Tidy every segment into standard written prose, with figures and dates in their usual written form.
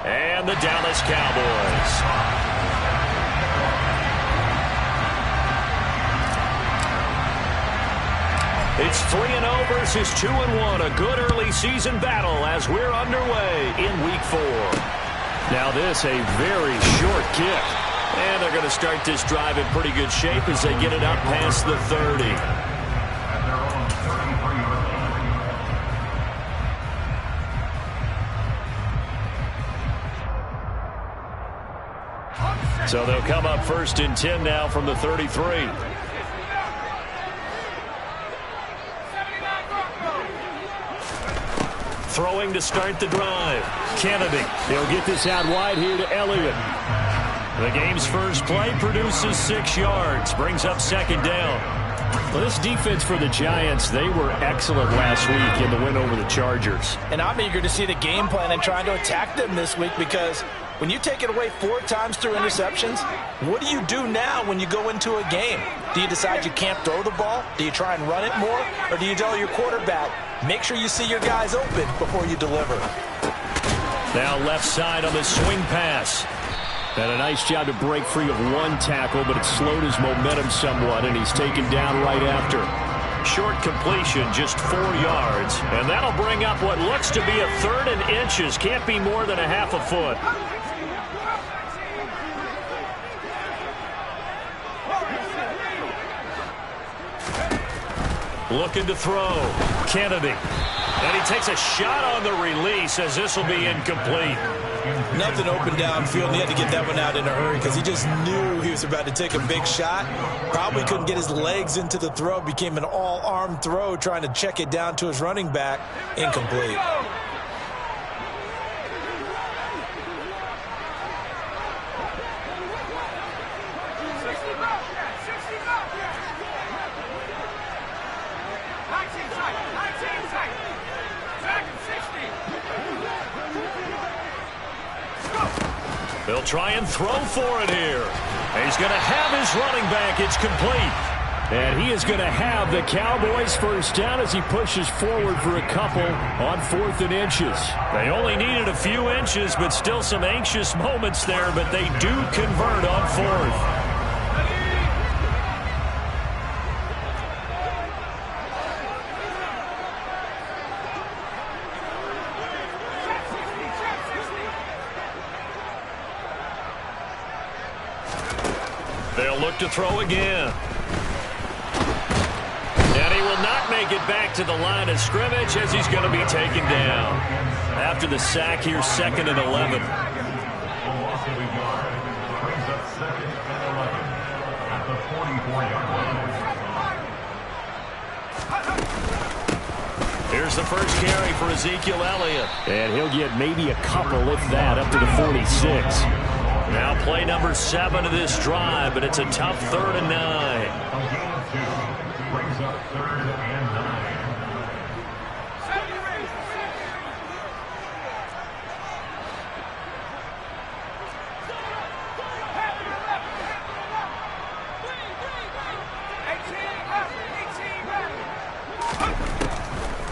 and the Dallas Cowboys. It's 3-0 versus 2-1. A good early season battle as we're underway in Week 4. Now this, a very short kick. And they're going to start this drive in pretty good shape as they get it up past the 30. So they'll come up 1st and 10 now from the 33. Throwing to start the drive. Kennedy. He'll get this out wide here to Elliott. The game's first play produces 6 yards. Brings up 2nd down. Well, this defense for the Giants, they were excellent last week in the win over the Chargers. And I'm eager to see the game plan and trying to attack them this week, because when you take it away 4 times through interceptions, what do you do now when you go into a game? Do you decide you can't throw the ball? Do you try and run it more? Or do you tell your quarterback, make sure you see your guys open before you deliver? Now left side on the swing pass. And a nice job to break free of 1 tackle, but it slowed his momentum somewhat, and he's taken down right after. Short completion, just 4 yards. And that'll bring up what looks to be a 3rd and inches. Can't be more than a half a foot. Looking to throw. Kennedy. And he takes a shot on the release as this will be incomplete. Nothing open downfield, and he had to get that one out in a hurry because he just knew he was about to take a big shot. Probably couldn't get his legs into the throw. Became an all-arm throw trying to check it down to his running back. Incomplete. They'll try and throw for it here. He's going to have his running back. It's complete. And he is going to have the Cowboys first down as he pushes forward for a couple on 4th and inches. They only needed a few inches, but still some anxious moments there, but they do convert on 4th. They'll look to throw again. And he will not make it back to the line of scrimmage as he's going to be taken down. After the sack here, 2nd and 11. Here's the first carry for Ezekiel Elliott. And he'll get maybe a couple, if that, up to the 46. Now play number 7 of this drive, but it's a tough 3rd and 9. Brings up 3rd and 9.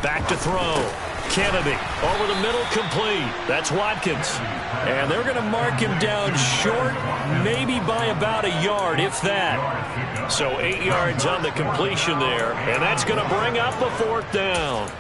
Back to throw. Kennedy over the middle, complete. That's Watkins. And they're going to mark him down short, maybe by about a yard, if that. So 8 yards on the completion there, and that's going to bring up a 4th down.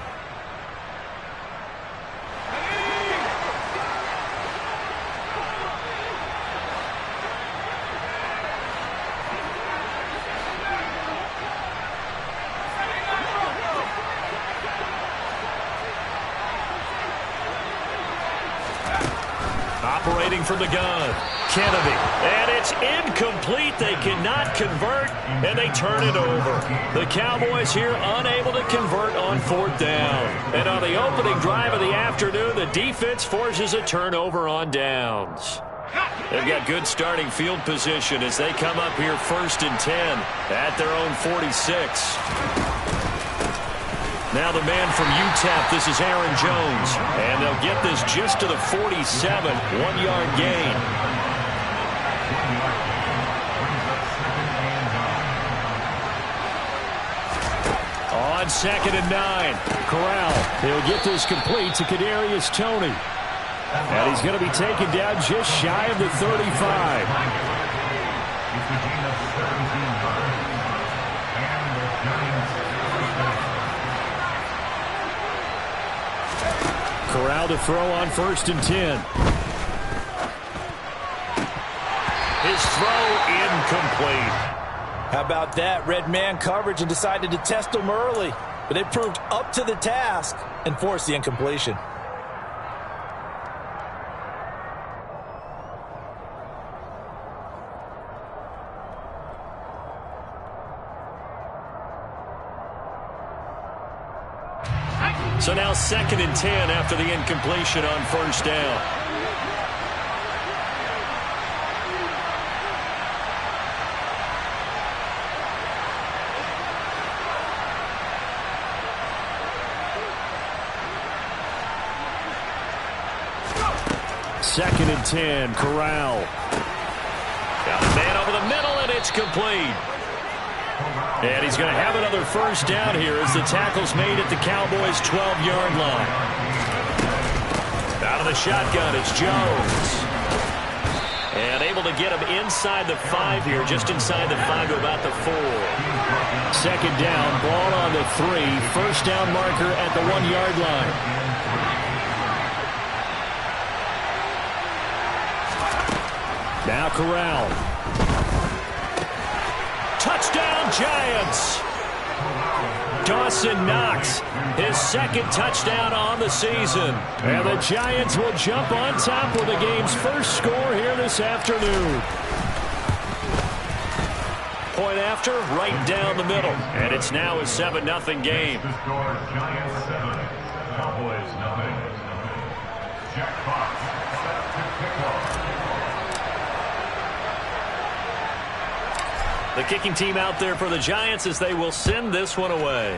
Operating from the gun, Kennedy, and it's incomplete. They cannot convert, and they turn it over. The Cowboys here unable to convert on 4th down. And on the opening drive of the afternoon, the defense forces a turnover on downs. They've got good starting field position as they come up here 1st and 10 at their own 46. Now the man from UTEP, this is Aaron Jones. And they'll get this just to the 47, 1-yard gain. On 2nd and 9, Corral. He'll get this complete to Kadarius Toney. And he's going to be taken down just shy of the 35. Corral to throw on 1st and 10. His throw incomplete. How about that? Red man coverage and decided to test him early. But it proved up to the task and forced the incompletion. So now 2nd and 10 after the incompletion on 1st down. Second and 10, Corral. Got a man over the middle, and it's complete. And he's going to have another 1st down here as the tackle's made at the Cowboys' 12-yard line. Out of the shotgun, it's Jones. And able to get him inside the 5 here, just inside the 5 to about the 4. 2nd down, ball on the 3. 1st down marker at the 1-yard line. Now Corral. Touchdown, Giants! Dawson Knox, his 2nd touchdown on the season. And the Giants will jump on top with the game's first score here this afternoon. Point after, right down the middle. And it's now a 7-0 game. The score, Giants 7, Cowboys 0. Jack Fox set to kick off. The kicking team out there for the Giants as they will send this one away.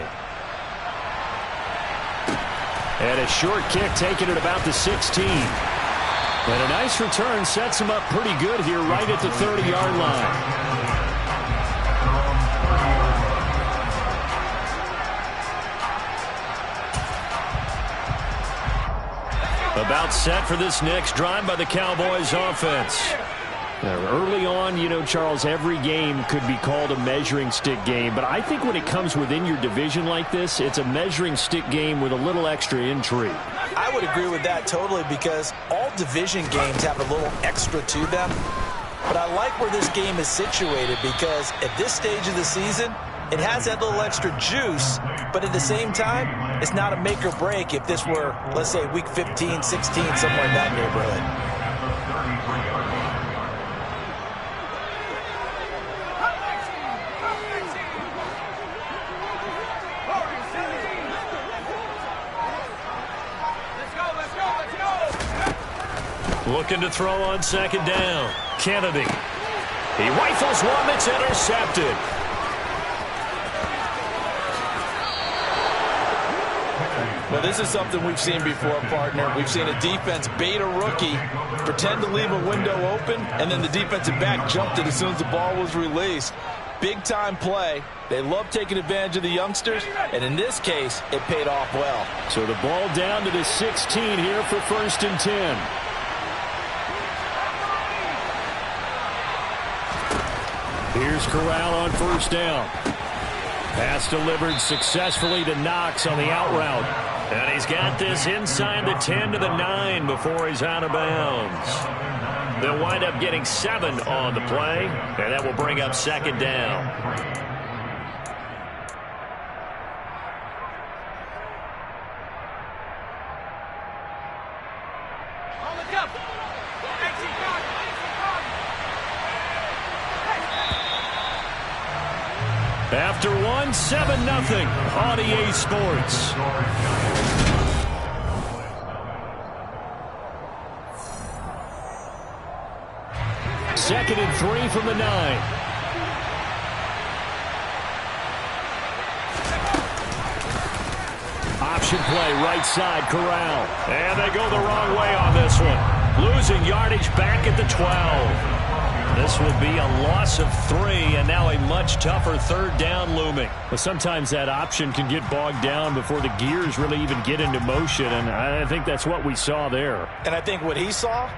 And a short kick taken at about the 16. And a nice return sets him up pretty good here right at the 30-yard line. About set for this next drive by the Cowboys offense. Early on, you know, Charles, every game could be called a measuring stick game. But I think when it comes within your division like this, it's a measuring stick game with a little extra intrigue. I would agree with that totally because all division games have a little extra to them. But I like where this game is situated because at this stage of the season, it has that little extra juice. But at the same time, it's not a make or break if this were, let's say, week 15, 16, somewhere in that neighborhood. Looking to throw on 2nd down. Kennedy. He rifles one that's intercepted. Well, this is something we've seen before, partner. We've seen a defense bait a rookie, pretend to leave a window open, and then the defensive back jumped it as soon as the ball was released. Big-time play. They love taking advantage of the youngsters, and in this case, it paid off well. So the ball down to the 16 here for 1st and 10. Here's Corral on 1st down. Pass delivered successfully to Knox on the out route. And he's got this inside the 10 to the 9 before he's out of bounds. They'll wind up getting 7 on the play, and that will bring up 2nd down. After one, 7-0 on EA Sports. 2nd and 3 from the 9. Option play, right side, Corral. And they go the wrong way on this one. Losing yardage back at the 12. This will be a loss of 3, and now a much tougher third down looming. Well, sometimes that option can get bogged down before the gears really even get into motion, and I think that's what we saw there. And I think what he saw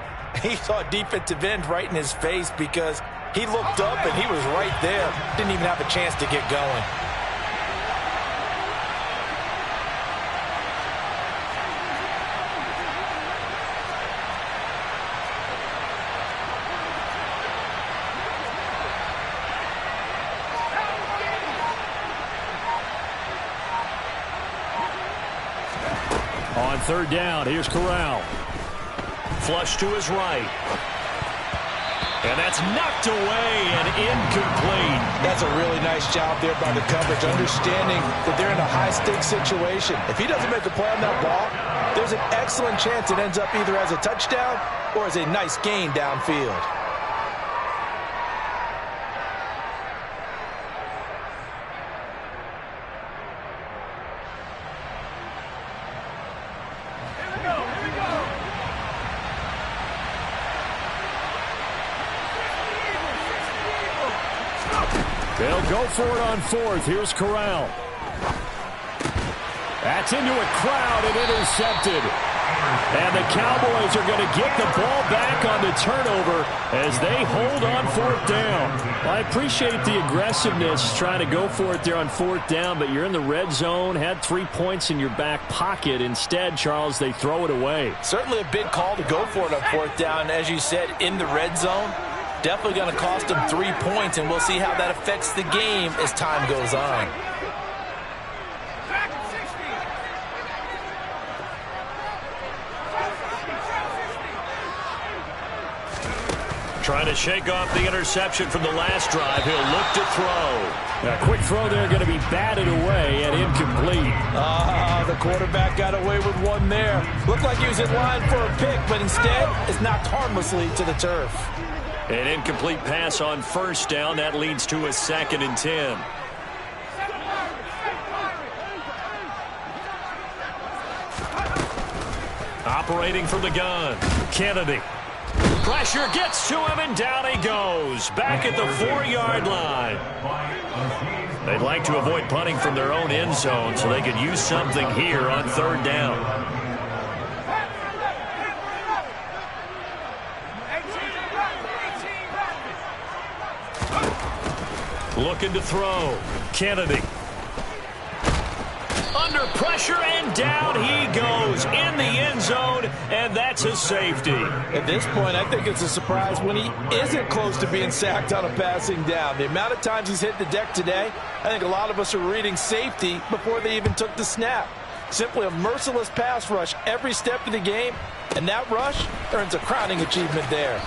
a defensive end right in his face because he looked up and he was right there. Didn't even have a chance to get going. On third down, here's Corral. Flush to his right. And that's knocked away and incomplete. That's a really nice job there by the coverage, understanding that they're in a high-stakes situation. If he doesn't make a play on that ball, there's an excellent chance it ends up either as a touchdown or as a nice gain downfield. They'll go for it on fourth. Here's Corral. That's into a crowd and intercepted. And the Cowboys are going to get the ball back on the turnover as they hold on fourth down. I appreciate the aggressiveness trying to go for it there on fourth down, but you're in the red zone, had 3 points in your back pocket. Instead, Charles, they throw it away. Certainly a big call to go for it on fourth down. As you said, in the red zone. Definitely going to cost them 3 points, and we'll see how that affects the game as time goes on. Trying to shake off the interception from the last drive. He'll look to throw. A quick throw there going to be batted away and incomplete. The quarterback got away with one there. Looked like he was in line for a pick, but instead it's knocked harmlessly to the turf. An incomplete pass on first down. That leads to a 2nd and 10. Operating from the gun. Kennedy. Pressure gets to him, and down he goes. Back at the 4-yard line. They'd like to avoid punting from their own end zone so they could use something here on third down. Looking to throw. Kennedy. Under pressure, and down he goes in the end zone, and that's a safety. At this point, I think it's a surprise when he isn't close to being sacked on a passing down. The amount of times he's hit the deck today, I think a lot of us are reading safety before they even took the snap. Simply a merciless pass rush every step of the game, and that rush earns a crowning achievement there.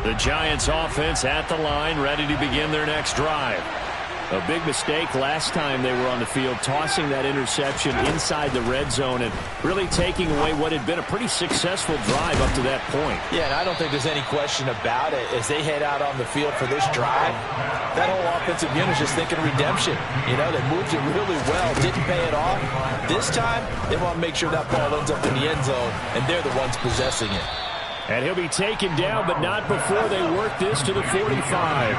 The Giants offense at the line, ready to begin their next drive. A big mistake last time they were on the field, tossing that interception inside the red zone and really taking away what had been a pretty successful drive up to that point. Yeah, and I don't think there's any question about it. As they head out on the field for this drive, that whole offensive unit is just thinking redemption. You know, they moved it really well, didn't pay it off. This time, they want to make sure that ball ends up in the end zone, and they're the ones possessing it. And he'll be taken down, but not before they work this to the 45.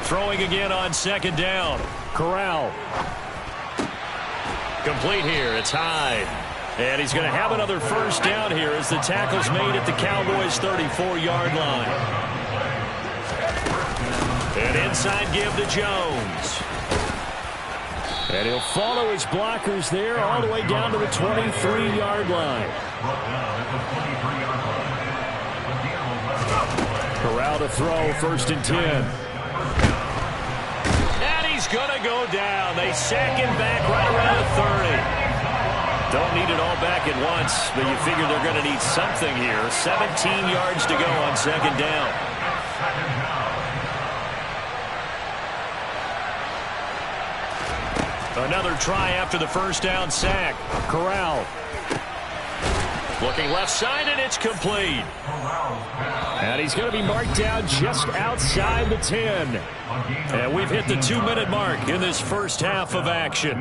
Throwing again on 2nd down. Corral. Complete here. It's Hyde. And he's going to have another first down here as the tackle's made at the Cowboys' 34-yard line. An inside give to Jones. And he'll follow his blockers there all the way down to the 23-yard line. Corral to throw, 1st and 10. And he's going to go down. They sack him back right around the 30. Don't need it all back at once, but you figure they're going to need something here. 17 yards to go on second down. Another try after the first down sack. Corral. Looking left side, and it's complete. And he's going to be marked down just outside the 10. And we've hit the 2-minute mark in this first half of action.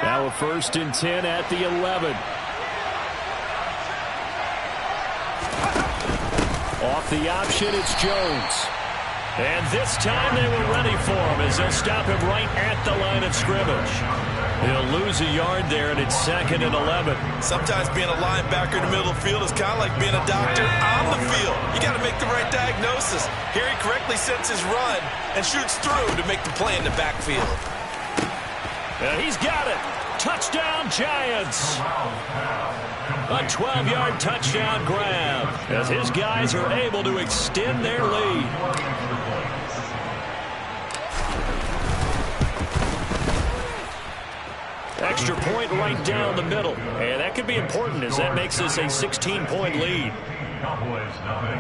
Now a 1st and 10 at the 11. Off the option, it's Jones. And this time they were ready for him as they'll stop him right at the line of scrimmage. He'll lose a yard there, and it's 2nd and 11. Sometimes being a linebacker in the middle of the field is kind of like being a doctor on the field. You got to make the right diagnosis. Here he correctly sets his run and shoots through to make the play in the backfield. And he's got it. Touchdown, Giants. A 12-yard touchdown grab as his guys are able to extend their lead. Extra point right down the middle. And that could be important as that makes this a 16-point lead. Cowboys nothing.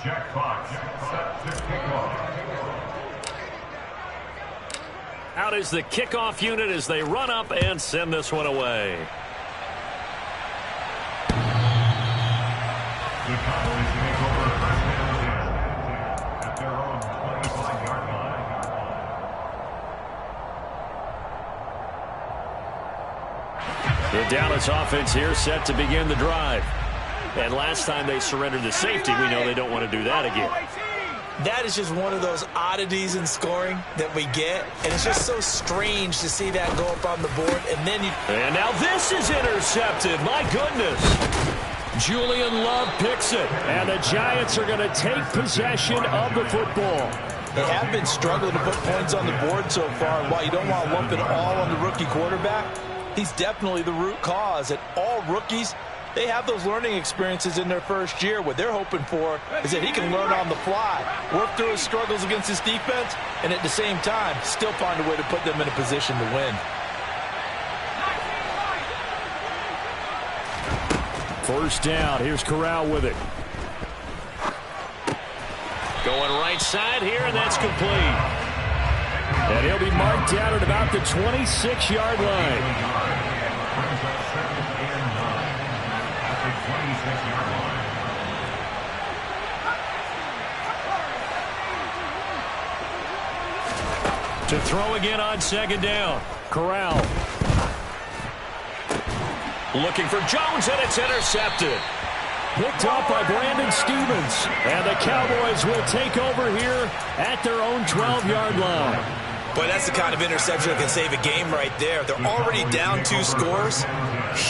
Jack Fox set to kick off. Out is the kickoff unit as they run up and send this one away. The Cowboys take over first and 10 at their own 25-yard line. The Dallas offense here set to begin the drive. And last time they surrendered the safety, we know they don't want to do that again. That is just one of those oddities in scoring that we get, and it's just so strange to see that go up on the board, and then you... And now this is intercepted. My goodness. Julian Love picks it, and the Giants are going to take possession of the football. They have been struggling to put points on the board so far, and while you don't want to lump it all on the rookie quarterback, he's definitely the root cause. And all rookies, they have those learning experiences in their first year. What they're hoping for is that he can learn on the fly, work through his struggles against his defense, and at the same time, still find a way to put them in a position to win. First down. Here's Corral with it. Going right side here, and that's complete. And he'll be marked down at about the 26-yard line. To throw again on second down. Corral. Looking for Jones, and it's intercepted. Picked off by Brandon Stevens. And the Cowboys will take over here at their own 12-yard line. Boy, that's the kind of interception that can save a game right there. They're already down 2 scores.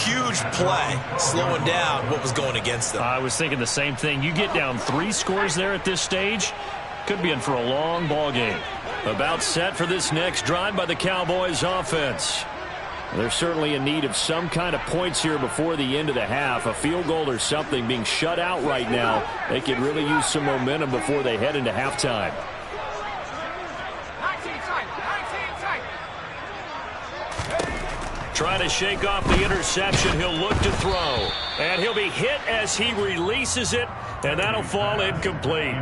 Huge play, slowing down what was going against them. I was thinking the same thing. You get down 3 scores there at this stage, could be in for a long ball game. About set for this next drive by the Cowboys offense. They're certainly in need of some kind of points here before the end of the half. A field goal or something. Being shut out right now, they could really use some momentum before they head into halftime. Trying to shake off the interception. He'll look to throw. And he'll be hit as he releases it. And that'll fall incomplete.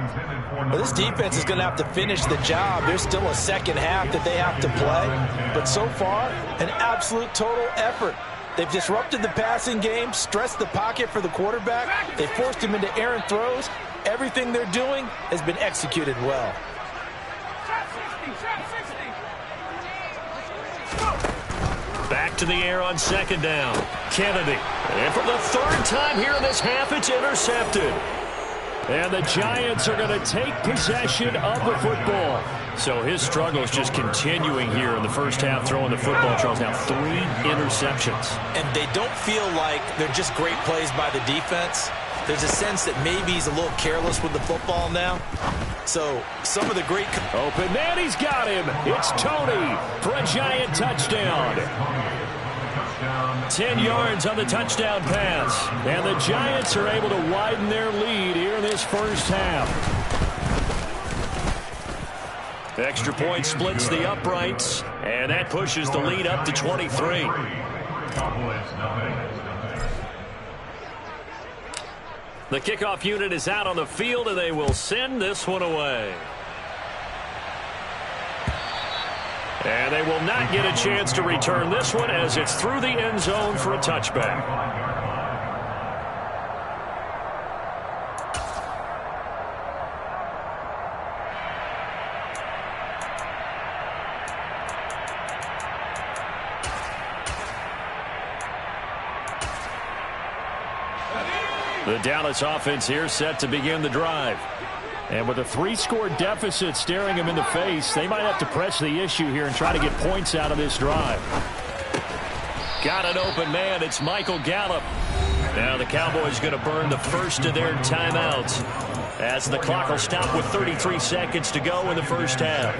Well, this defense is going to have to finish the job. There's still a second half that they have to play. But so far, an absolute total effort. They've disrupted the passing game, stressed the pocket for the quarterback. They forced him into errant throws. Everything they're doing has been executed well. Back to the air on second down. Kennedy. And for the 3rd time here in this half, it's intercepted. And the Giants are going to take possession of the football. So his struggle is just continuing here in the first half, throwing the football. Charles, now 3 interceptions. And they don't feel like they're just great plays by the defense. There's a sense that maybe he's a little careless with the football now. So some of the great... Open man, he's got him. It's Tony for a Giant touchdown. 10 yards on the touchdown pass. And the Giants are able to widen their lead here in this first half. Extra point splits the uprights, and that pushes the lead up to 23. Cowboys, nothing. The kickoff unit is out on the field, and they will send this one away. And they will not get a chance to return this one as it's through the end zone for a touchback. The Dallas offense here set to begin the drive. And with a 3-score deficit staring them in the face, they might have to press the issue here and try to get points out of this drive. Got an open man. It's Michael Gallup. Now the Cowboys going to burn the first of their timeouts as the clock will stop with 33 seconds to go in the first half.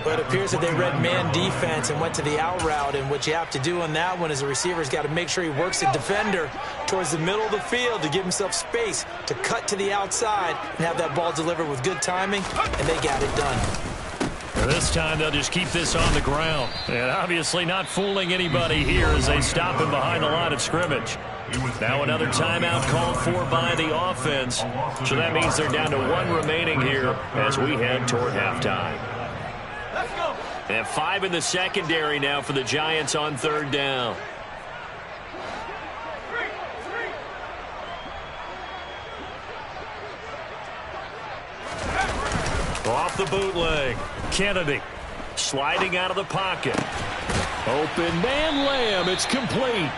But it appears that they read man defense and went to the out route, and what you have to do on that one is the receiver's got to make sure he works the defender towards the middle of the field to give himself space to cut to the outside and have that ball delivered with good timing, and they got it done. This time they'll just keep this on the ground. And obviously not fooling anybody here as they stop him behind the line of scrimmage. Now another timeout called for by the offense. So that means they're down to 1 remaining here as we head toward halftime. And 5 in the secondary now for the Giants on 3rd down. Off the bootleg. Kennedy sliding out of the pocket. Open man Lamb. It's complete.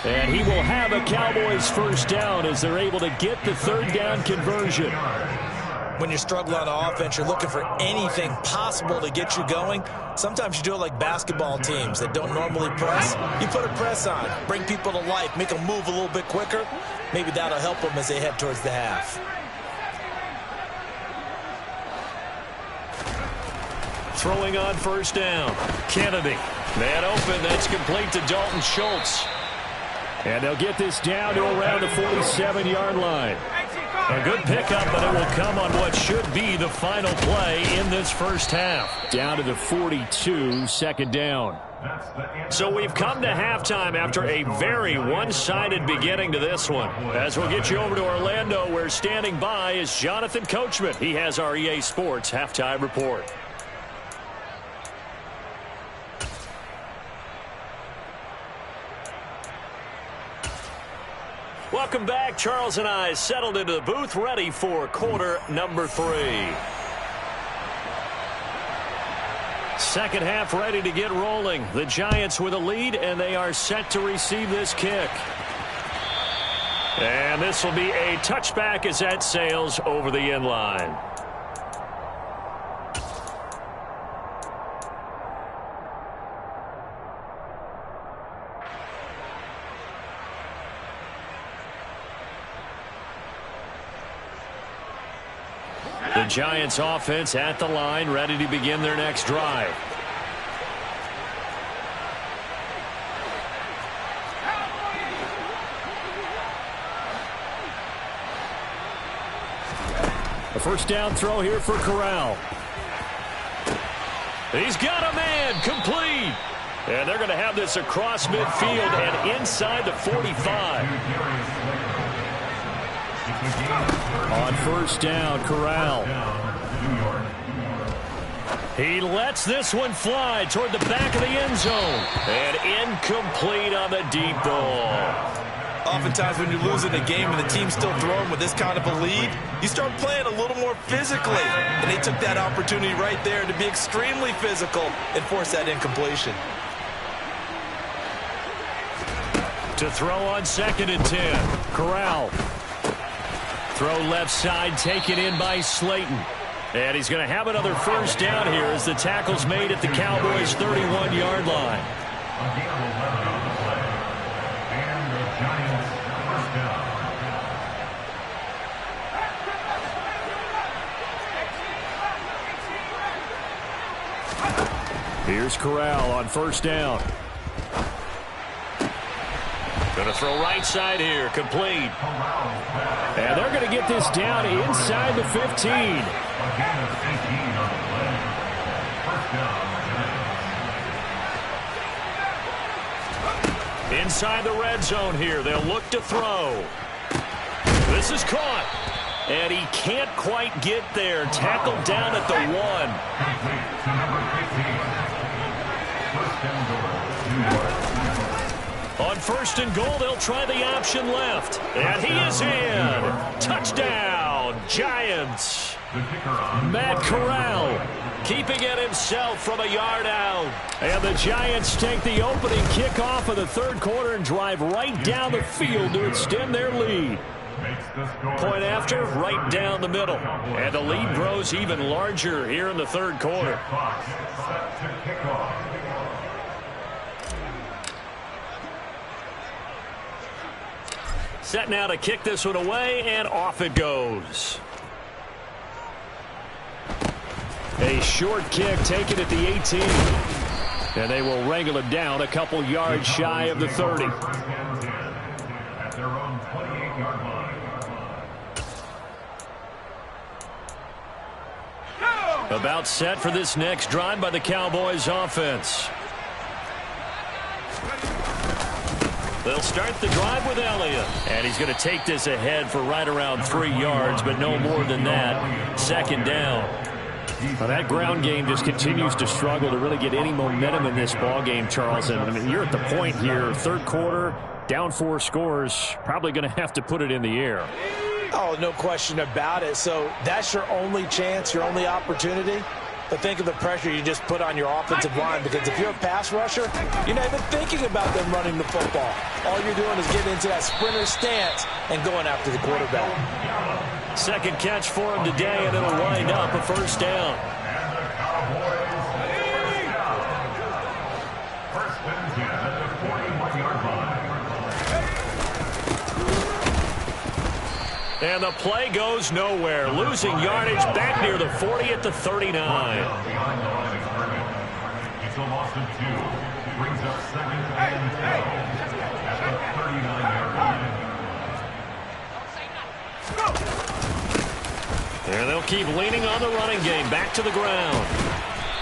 And he will have a Cowboys first down as they're able to get the 3rd down conversion. When you're struggling on offense, you're looking for anything possible to get you going. Sometimes you do it like basketball teams that don't normally press. You put a press on, bring people to life, make them move a little bit quicker. Maybe that'll help them as they head towards the half. Throwing on 1st down. Kennedy. Man open. That's complete to Dalton Schultz. And they'll get this down to around the 47-yard line. A good pickup, but it will come on what should be the final play in this first half. Down to the 42, 2nd down. So we've come to halftime after a very one-sided beginning to this one. As we'll get you over to Orlando, where standing by is Jonathan Coachman. He has our EA Sports halftime report. Welcome back. Charles and I settled into the booth, ready for quarter number 3. Second half ready to get rolling. The Giants with a lead, and they are set to receive this kick. And this will be a touchback as that sails over the end line. The Giants offense at the line, ready to begin their next drive. A first down throw here for Corral. He's got a man, complete. And they're going to have this across midfield and inside the 45. On 1st down, Corral. He lets this one fly toward the back of the end zone. And incomplete on the deep ball. Oftentimes when you're losing a game and the team's still throwing with this kind of a lead, you start playing a little more physically. And they took that opportunity right there to be extremely physical and force that incompletion. To throw on 2nd and 10. Corral. Throw left side, taken in by Slayton. And he's going to have another first down here as the tackle's made at the Cowboys' 31-yard line. Here's Corral on 1st down. Going to throw right side here, complete. And they're going to get this down inside the 15. inside the red zone here. They'll look to throw. This is caught. And he can't quite get there. Tackled down at the 1. On first and goal, they'll try the option left. And he is in. Touchdown, Giants. Matt Corral keeping it himself from a yard out. And the Giants take the opening kickoff of the third quarter and drive right down the field to extend their lead. Point after, right down the middle. And the lead grows even larger here in the third quarter. Set now to kick this one away, and off it goes. A short kick taken at the 18. And they will wrangle it down a couple yards shy of the 30. At their own 28-yard line. About set for this next drive by the Cowboys offense. They'll start the drive with Elliott. And he's going to take this ahead for right around 3 yards, but no more than that. Second down. Well, that ground game just continues to struggle to really get any momentum in this ball game, Charles. And I mean, you're at the point here, third quarter, down 4 scores, probably going to have to put it in the air. Oh, no question about it. So that's your only chance, your only opportunity. But think of the pressure you just put on your offensive line, because if you're a pass rusher, you're not even thinking about them running the football. All you're doing is getting into that sprinter stance and going after the quarterback. Second catch for him today, and it'll wind up a first down. And the Cowboys first and 10 at the 41-yard line. And the play goes nowhere. Losing yardage back near the 40 at the 39. Behind the line of scrimmage. It's a loss of 2. Brings up second and 10 at the 39-yard line. And they'll keep leaning on the running game. Back to the ground.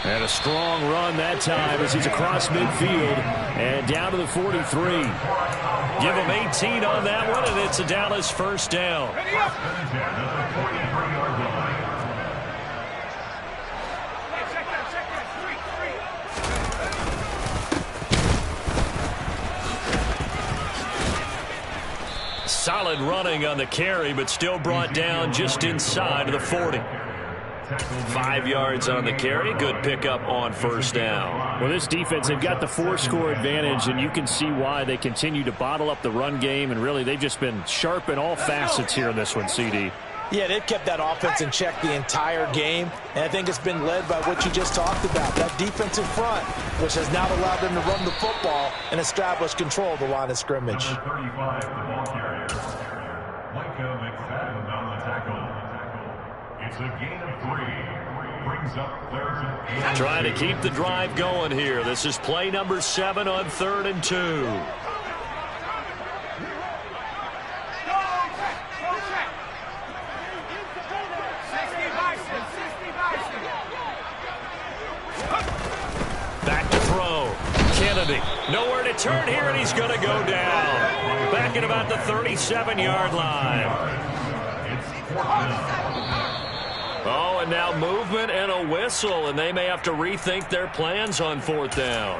And a strong run that time as he's across midfield and down to the 43. Give him 18 on that one, and it's a Dallas first down. Solid running on the carry, but still brought down just inside of the 40. 5 yards on the carry. Good pickup on first down. Well, this defense, they've got the 4-score advantage, and you can see why they continue to bottle up the run game, and really they've just been sharp in all facets here in this one, CD. Yeah, they've kept that offense in check the entire game, and I think it's been led by what you just talked about, that defensive front, which has now allowed them to run the football and establish control of the line of scrimmage. Number 35, the ball carrier. Micah McFadden on the tackle. It's a gain of 3. Brings up third and Trying to keep the drive going here. This is play number 7 on 3rd and 2. Back to throw. Kennedy. Nowhere to turn here, and he's going to go down. Back at about the 37-yard line. Oh, and now movement and a whistle, and they may have to rethink their plans on 4th down.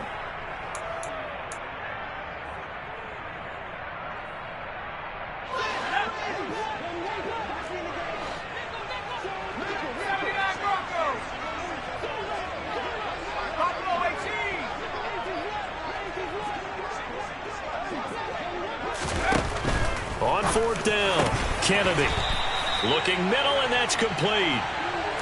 On 4th down, Kennedy. Looking middle, and that's complete.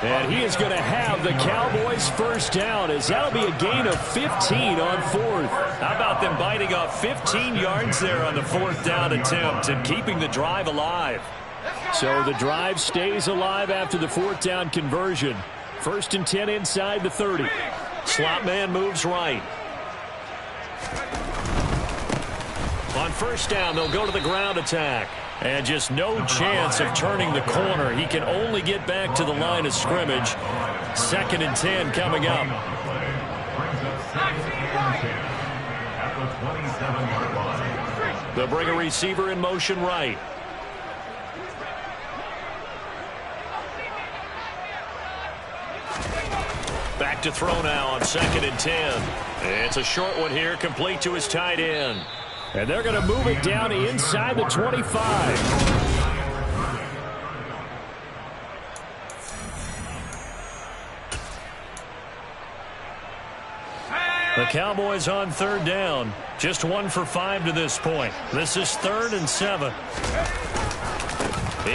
And he is going to have the Cowboys first down, as that'll be a gain of 15 on 4th. How about them biting off 15 yards there on the 4th down attempt and keeping the drive alive? So the drive stays alive after the 4th down conversion. 1st and 10 inside the 30. Slot man moves right. On first down, they'll go to the ground attack. And just no chance of turning the corner. He can only get back to the line of scrimmage. 2nd and 10 coming up. at the 27-yard line. They'll bring a receiver in motion right. Back to throw now on 2nd and 10. It's a short one here, complete to his tight end. And they're going to move it down inside the 25. The Cowboys on 3rd down. Just 1 for 5 to this point. This is 3rd and 7.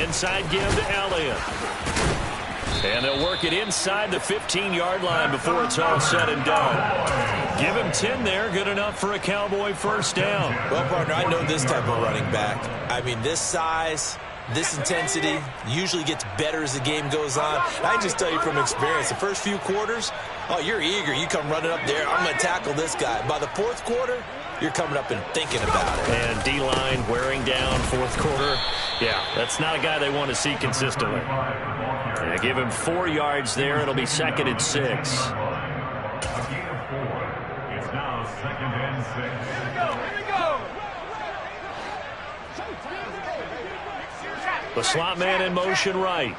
Inside give to Elliott. And they'll work it inside the 15-yard line before it's all said and done. Give him 10 there. Good enough for a Cowboy first down. Well, partner, I know this type of running back. I mean, this size, this intensity usually gets better as the game goes on. And I just tell you from experience, the first few quarters, oh, you're eager. You come running up there. I'm going to tackle this guy. By the 4th quarter, you're coming up and thinking about it. And D-line wearing down 4th quarter. Yeah, that's not a guy they want to see consistently. Yeah, give him 4 yards there. It'll be 2nd and 6. A gain of 4. It's now 2nd and 6. Here we go. The slot man in motion right.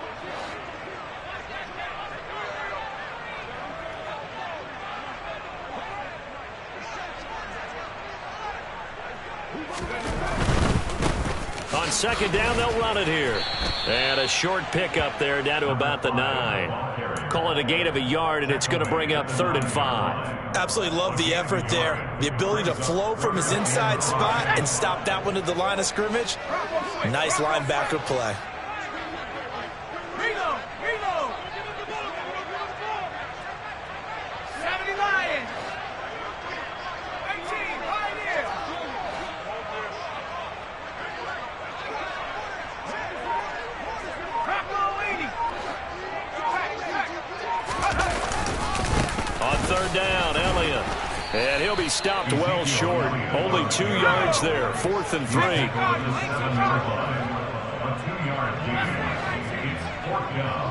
On 2nd down, they'll run it here. And a short pickup there down to about the 9. Call it a gain of a yard, and it's going to bring up 3rd and 5. Absolutely love the effort there. The ability to flow from his inside spot and stop that one at the line of scrimmage. Nice linebacker play. Reload. 70 Lions. 18 Pioneer. On 3rd down, Elliott. And he'll be stopped well short. Only 2 yards there. 4th and 3. A 2-yard gain. It's 4th down.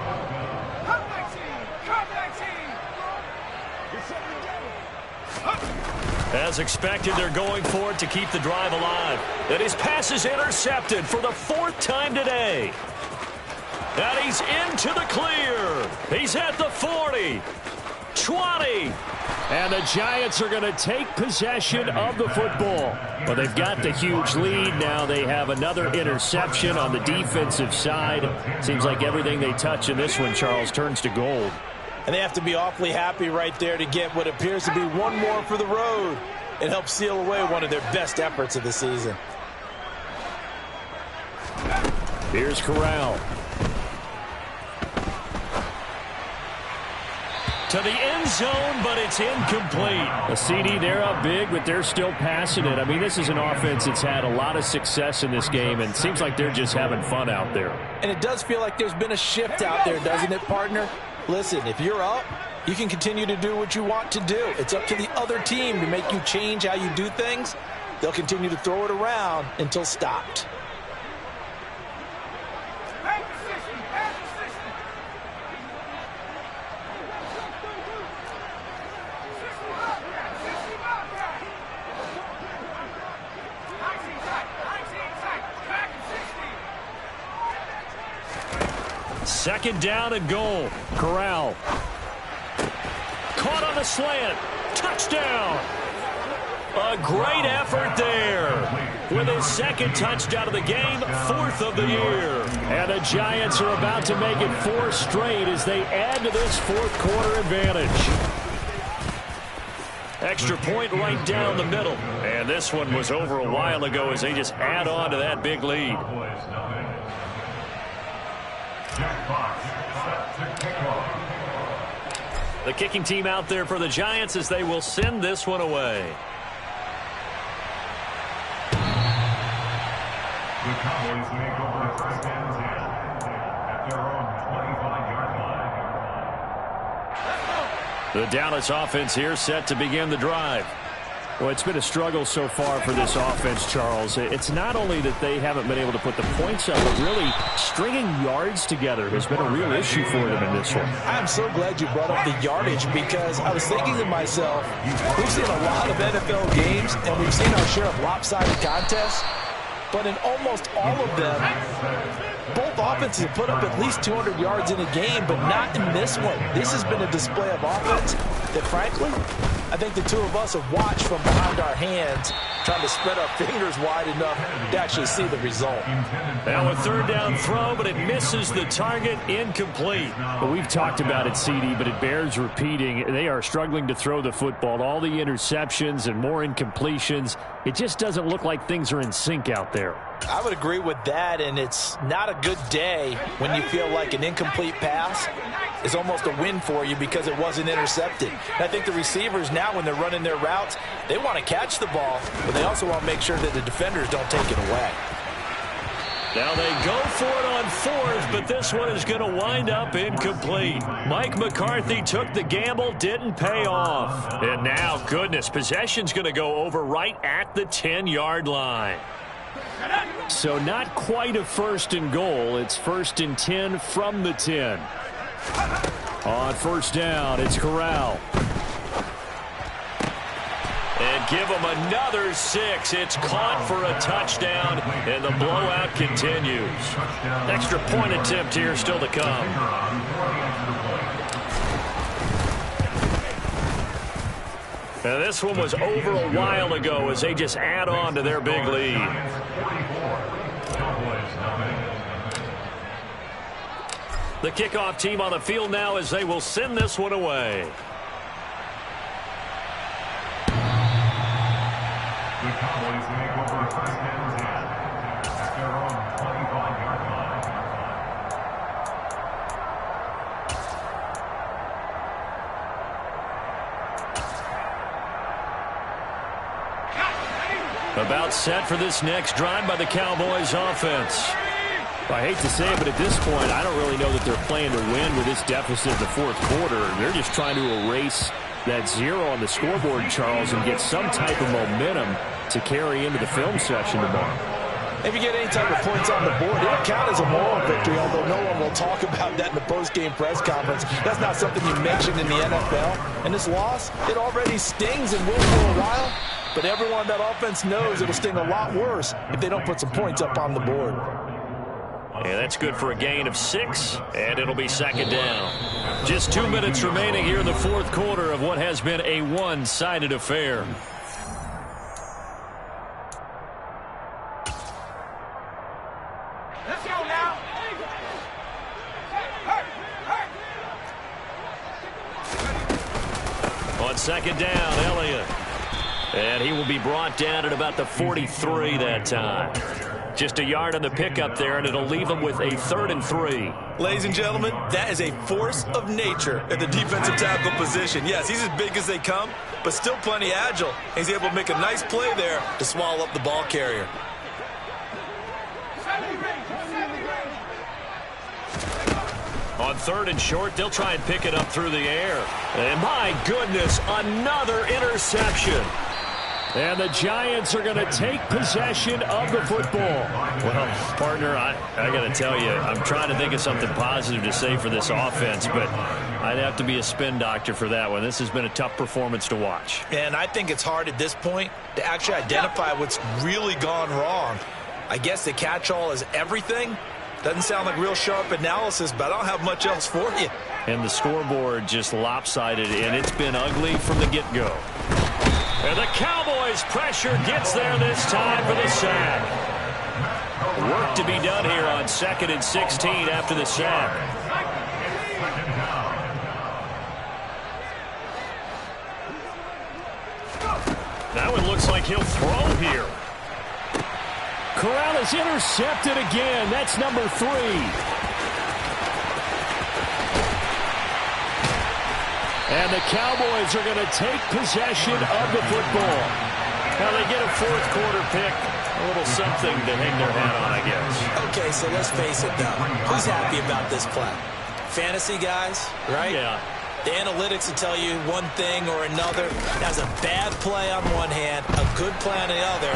As expected, they're going for it to keep the drive alive. And his pass is intercepted for the 4th time today. And he's into the clear. He's at the 40. 20. And the Giants are going to take possession of the football. But they've got the huge lead. Now they have another interception on the defensive side. Seems like everything they touch in this one, Charles, turns to gold. And they have to be awfully happy right there to get what appears to be one more for the road. It helps seal away one of their best efforts of the season. Here's Corral. To the end zone, but it's incomplete. A CD, they're up big, but they're still passing it. I mean, this is an offense that's had a lot of success in this game, and it seems like they're just having fun out there. And it does feel like there's been a shift out there, doesn't it, partner? Listen, if you're up, you can continue to do what you want to do. It's up to the other team to make you change how you do things. They'll continue to throw it around until stopped. Second down and goal. Corral. Caught on the slant. Touchdown. A great effort there. With his 2nd touchdown of the game, 4th of the year. And the Giants are about to make it 4 straight as they add to this 4th quarter advantage. Extra point right down the middle. And this one was over a while ago as they just add on to that big lead. The kicking team out there for the Giants as they will send this one away. The Cowboys make over 1st and 10 at their own 25-yard line. The Dallas offense here set to begin the drive. Well, it's been a struggle so far for this offense, Charles. It's not only that they haven't been able to put the points up, but really stringing yards together has been a real issue for them in this one. I'm so glad you brought up the yardage because I was thinking to myself, we've seen a lot of NFL games and we've seen our share of lopsided contests, but in almost all of them, both offenses have put up at least 200 yards in a game, but not in this one. This has been a display of offense that, frankly, I think the two of us have watched from behind our hands, trying to spread our fingers wide enough to actually see the result. Now a third down throw, but it misses the target, incomplete. Well, we've talked about it, CD, but it bears repeating. They are struggling to throw the football. All the interceptions and more incompletions. It just doesn't look like things are in sync out there. I would agree with that, and it's not a good day when you feel like an incomplete pass is almost a win for you because it wasn't intercepted. And I think the receivers now, when they're running their routes, they want to catch the ball, but they also want to make sure that the defenders don't take it away. Now they go for it on fourth, but this one is going to wind up incomplete. Mike McCarthy took the gamble, didn't pay off. And now, goodness, possession's going to go over right at the 10-yard line. So not quite a first and goal. It's first and 10 from the 10. On first down, it's Corral. And give them another 6. It's caught for a touchdown, and the blowout continues. Extra point attempt here still to come. And this one was over a while ago as they just add on to their big lead. The kickoff team on the field now as they will send this one away. The Cowboys take over first and 10 at their own 25-yard line. About set for this next drive by the Cowboys offense. I hate to say it, but at this point, I don't really know that they're playing to win with this deficit in the fourth quarter. They're just trying to erase that 0 on the scoreboard, Charles, and get some type of momentum to carry into the film session tomorrow. If you get any type of points on the board, it'll count as a moral victory, although no one will talk about that in the post-game press conference. That's not something you mentioned in the NFL. And this loss, it already stings and will for a while, but everyone on that offense knows it'll sting a lot worse if they don't put some points up on the board. Yeah, that's good for a gain of 6, and it'll be second down. Just 2 minutes remaining here in the fourth quarter of what has been a one-sided affair. Let's go now. On second down, Elliott. And he will be brought down at about the 43 that time. Just a yard on the pickup there, and it'll leave him with a 3rd and 3. Ladies and gentlemen, that is a force of nature at the defensive tackle position. Yes, he's as big as they come, but still plenty agile. He's able to make a nice play there to swallow up the ball carrier. On 3rd and short, they'll try and pick it up through the air. And my goodness, another interception. And the Giants are going to take possession of the football. Well, partner, I got to tell you, I'm trying to think of something positive to say for this offense, but I'd have to be a spin doctor for that one. This has been a tough performance to watch. And I think it's hard at this point to actually identify what's really gone wrong. I guess the catch-all is everything. Doesn't sound like real sharp analysis, but I don't have much else for you. And the scoreboard just lopsided, and it's been ugly from the get-go. And the Cowboys' pressure gets there this time for the sack. Work to be done here on 2nd and 16 after the sack. That one looks like he'll throw here. Corral is intercepted again. That's number 3. And the Cowboys are going to take possession of the football. Now they get a fourth quarter pick. A little something to hang their hat on, I guess. Okay, so let's face it, though. Who's happy about this play? Fantasy guys, right? Yeah. The analytics will tell you one thing or another. That's a bad play on one hand, a good play on the other,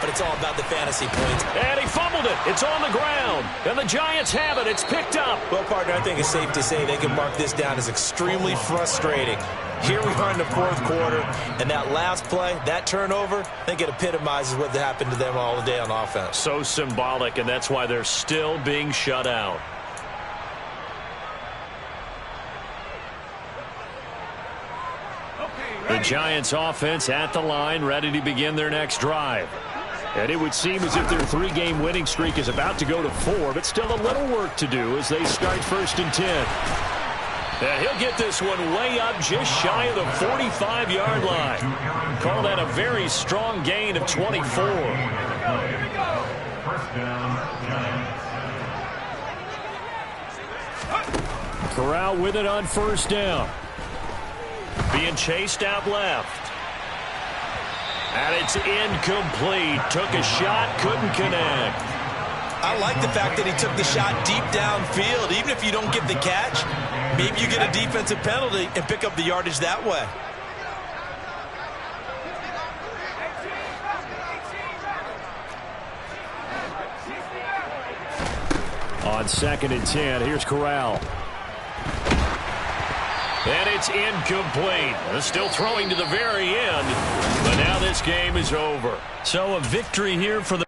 but it's all about the fantasy points. And he fumbled it. It's on the ground. And the Giants have it. It's picked up. Well, partner, I think it's safe to say they can mark this down as extremely frustrating. Here we are in the fourth quarter, and that last play, that turnover, I think it epitomizes what happened to them all day on offense. So symbolic, and that's why they're still being shut out. The Giants offense at the line, ready to begin their next drive. And it would seem as if their three-game winning streak is about to go to 4, but still a little work to do as they start 1st and 10. And he'll get this one way up just shy of the 45-yard line. Call that a very strong gain of 24. First down, Giants. Corral with it on 1st down. Being chased out left. And it's incomplete. Took a shot, couldn't connect. I like the fact that he took the shot deep downfield. Even if you don't get the catch, maybe you get a defensive penalty and pick up the yardage that way. On 2nd and 10, here's Corral. And it's incomplete. They're still throwing to the very end. But now this game is over. So a victory here for the